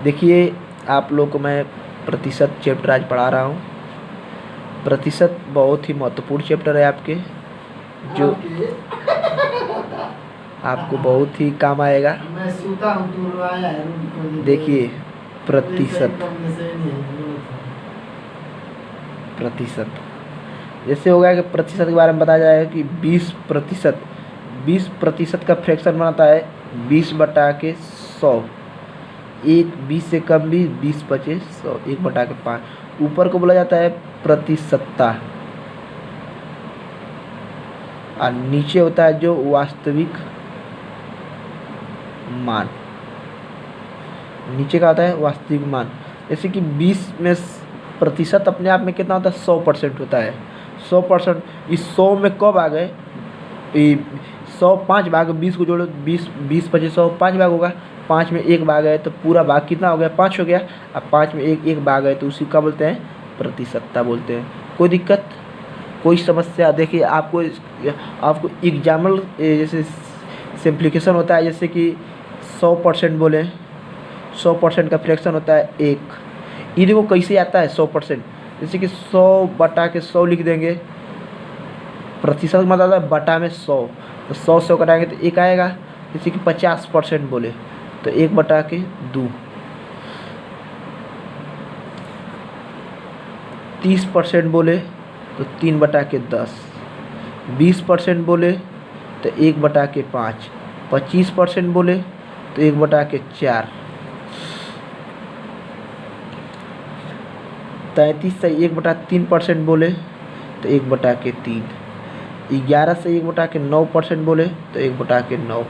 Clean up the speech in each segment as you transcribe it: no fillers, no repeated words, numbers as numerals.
देखिए आप लोग को मैं प्रतिशत चैप्टर आज पढ़ा रहा हूँ। प्रतिशत बहुत ही महत्वपूर्ण चैप्टर है आपके, जो आपको बहुत ही काम आएगा। देखिए प्रतिशत जैसे हो गया कि प्रतिशत के बारे में बताया जाएगा कि 20% का फ्रैक्शन बनाता है 20/100। एक 20 से कम भी 20/100, 1/5। ऊपर को बोला जाता है प्रतिशतता, और नीचे होता है जो वास्तविक मान। नीचे का होता है वास्तविक मान। जैसे कि 20 में प्रतिशत अपने आप में कितना होता है, 100% होता है। 100%, इस 100 में कब आ गए, 100 5 भाग, 20 को जोड़ो, 20/100 5 भाग होगा। 5 में 1 भाग है तो पूरा भाग कितना हो गया, 5 हो गया। अब 5 में 1 भाग है तो उसी का बोलते हैं प्रतिशतता बोलते हैं। कोई दिक्कत, कोई समस्या? देखिए आपको एग्जाम्पल जैसे सिंप्लीफिकेशन होता है, जैसे कि 100% बोले, 100% का फ्रैक्शन होता है 1। ये देखो कैसे आता है 100%, जैसे कि 100/100 लिख देंगे। प्रतिशत मतलब है बटा में 100, तो 100 कटाएंगे तो 1 आएगा। जैसे कि 50% बोले तो 1/2। 30% बोले तो 3/10। 20% बोले तो 1/5। 25% बोले तो 1/4। 33 से 1/3% बोले तो 1/3। 11 से 1/9% बोले तो 1/9।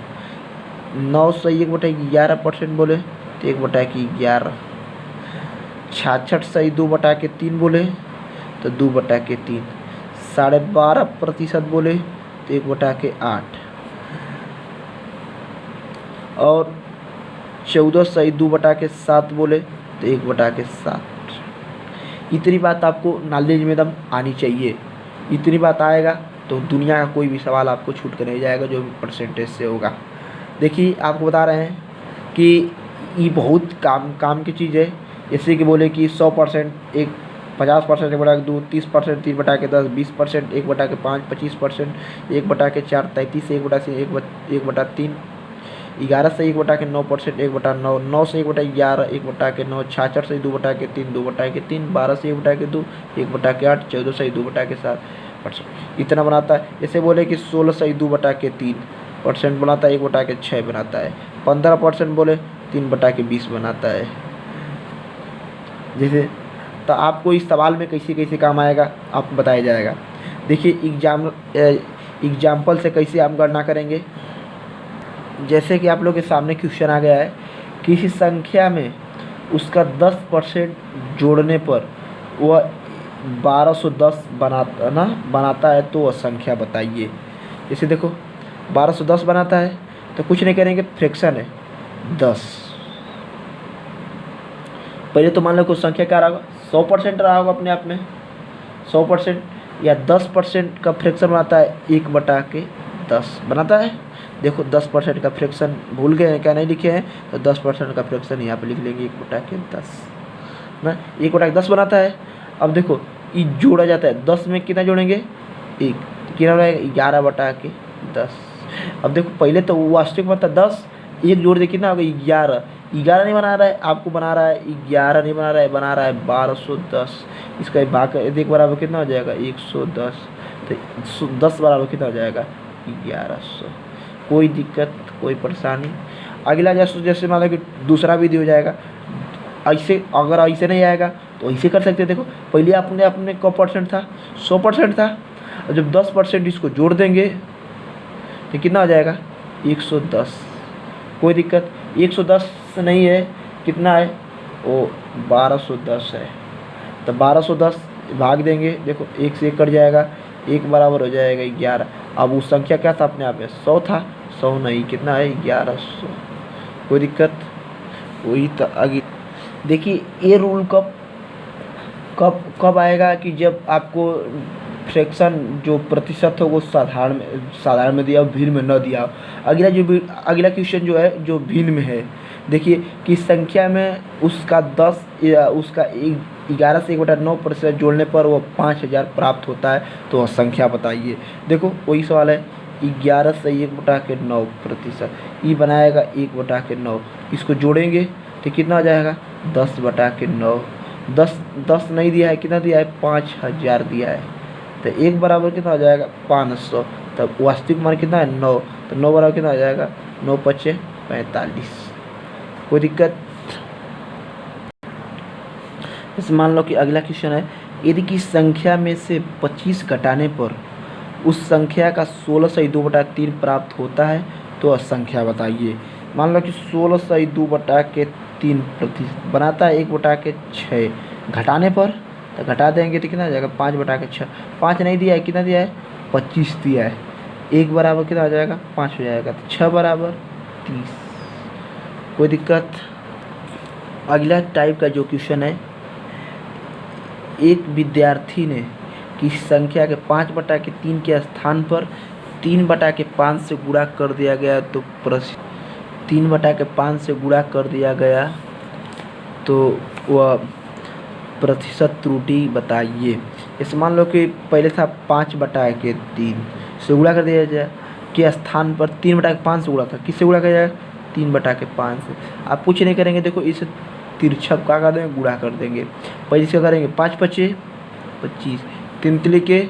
9 से 1/11% बोले तो 1/11। 66 से 2/3 बोले तो 2/3। 12.5% बोले तो 1/8। और 14 से 2/7 बोले तो 1/7। इतनी बात आपको नॉलेज में एकदम आनी चाहिए। इतनी बात आएगा तो दुनिया का कोई भी सवाल आपको छूट कर नहीं जाएगा, जो भी परसेंटेज से होगा। देखिए आपको बता रहे हैं कि ये बहुत काम की चीज़ है। जैसे कि बोले कि 100% 50% 1/2, 30% 3/10, 20% 1/5, 25% 1/4, 33 से 1/3, 11 से 1/9%, 1/9, 9 से 1/11, 1/9, 66 से 2/3, 2/3, 12 से 1/2, 1/8, 14 से 2/7%। इतना बनाता है। जैसे बोले कि 16 से 2/3% बनाता है, 1/6 बनाता है। 15% बोले 3/20 बनाता है। जैसे तो आपको इस सवाल में कैसे कैसे काम आएगा आपको बताया जाएगा। देखिए एग्जाम्पल से कैसे आप गणना करेंगे। जैसे कि आप लोग के सामने क्वेश्चन आ गया है, किसी संख्या में उसका 10% जोड़ने पर वह 1210 बनाता है तो वह संख्या बताइए। जैसे देखो 1210 बनाता है तो कुछ नहीं करेंगे, फ्रैक्शन है 10। पहले तो मान लो कुछ संख्या क्या रहा होगा, 100% रहा होगा अपने आप में। 100% या 10% का फ्रैक्शन बनाता है 1/10 बनाता है। देखो 10% का फ्रैक्शन भूल गए हैं क्या, नहीं लिखे हैं, तो 10% का फ्रैक्शन यहाँ पे लिख लेंगे 1/10 ना। 1/10 बनाता है। अब देखो ये जोड़ा जाता है, 10 में कितना जोड़ेंगे, 1, कितना रहेगा 11/10। अब देखो पहले तो वास्तविक मतलब 10, 1 जोड़ दे कितना होगा 11। 11 नहीं बना रहा है आपको, बना रहा है 11 नहीं बना रहा है, बना रहा है 1210। इसका भाग एक बराबर कितना हो जाएगा 110, तो 10 बराबर कितना हो जाएगा 1100। कोई दिक्कत कोई परेशानी। अगला जैसे मान लो कि दूसरा विधि हो जाएगा ऐसे। अगर ऐसे नहीं आएगा तो ऐसे कर सकते हैं। देखो पहले अपने का परसेंट था 100% था, और जब 10% इसको जोड़ देंगे तो कितना हो जाएगा 110। कोई दिक्कत, 110 नहीं है, कितना है वो 1210 है। तो 1210 भाग देंगे, देखो 1 से 1 कट जाएगा, 1 बराबर हो जाएगा 11। अब वो संख्या क्या था अपने आप में 100 था, 100 नहीं, कितना है 1100। कोई दिक्कत वही तो आगे। देखिए ये रूल कब आएगा कि जब आपको फ्रैक्शन जो प्रतिशत हो वो साधारण में दिया हो, भिन्न में न दिया हो। अगला क्वेश्चन जो है जो भिन्न में है, देखिए कि संख्या में उसका 10 या उसका 11 से 1/9% जोड़ने पर वो 5000 प्राप्त होता है, तो वह संख्या बताइए। देखो वही सवाल है, 11 से 1/9%, ये बनाएगा 1/9, इसको जोड़ेंगे तो कितना हो जाएगा 10/9। 10 नहीं दिया है, कितना दिया है 5000 दिया है, तो 1 बराबर कितना हो जाएगा 500। तब वास्तविक मान कितना है 9, तो 9 बराबर कितना हो जाएगा 9 × 5 = 45। कोई दिक्कत? जैसे मान लो कि अगला क्वेश्चन है, यदि किसी संख्या में से 25 घटाने पर उस संख्या का 16/2/3 प्राप्त होता है, तो वह संख्या बताइए। मान लो कि 16/2/3 बनाता है 1/6, घटाने पर तो घटा देंगे तो कितना हो जाएगा 5/6। 5 नहीं दिया है, कितना दिया है 25 दिया है, 1 बराबर कितना हो जाएगा 5 हो जाएगा, तो 6 = 30। कोई दिक्कत? अगला टाइप का जो क्वेश्चन है, एक विद्यार्थी ने किसी संख्या के 5/3 के स्थान पर 3/5 से गुणा कर दिया गया, तो 3/5 से गुणा कर दिया गया तो वह प्रतिशत त्रुटि बताइए। जैसे मान लो कि पहले था 5/3 से गुणा कर दिया जाए के स्थान पर 3/5 से गुणा था, किससे गुणा किया जाएगा 3/5 से। आप कुछ नहीं करेंगे, देखो इसे तिरछक क्या कर देंगे, गुणा कर देंगे। पहले इसका करेंगे 5×5 = 25, 3×3 =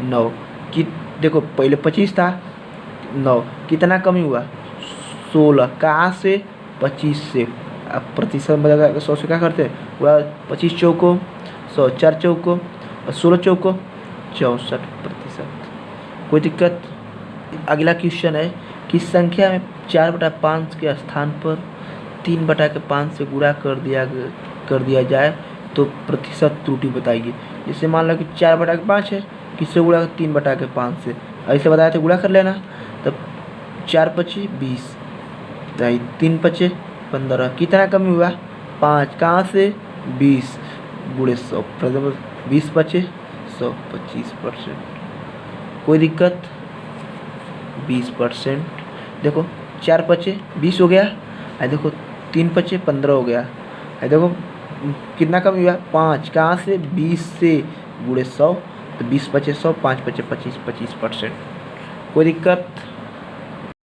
9 कि देखो पहले 25 था, 9 कितना कमी हुआ 16, कहाँ से 25 से। अब प्रतिशत बदल 100 से क्या करते हैं, पूरा 25 चौको 100, 4 चौको और 16 चौको 64%। कोई दिक्कत? अगला क्वेश्चन है कि संख्या में 4/5 के स्थान पर 3/5 से गुणा कर दिया जाए तो प्रतिशत त्रुटि बताइए। जैसे मान लो कि 4/5 है, किससे गुणा 3/5 से, ऐसे बताया तो गुणा कर लेना। तब 4×5 = 20, 3×5 = 15, कितना कमी हुआ 5, कहाँ से 20 × 100, 20×5 = 100, 25%। कोई दिक्कत? 20%। देखो 4×5 = 20 हो गया, देखो 3×5 = 15 हो गया, देखो कितना कम हुआ 5, कहाँ से 20 से × 100, तो 20×5 = 100, 5×5 = 25, 25%। कोई दिक्कत?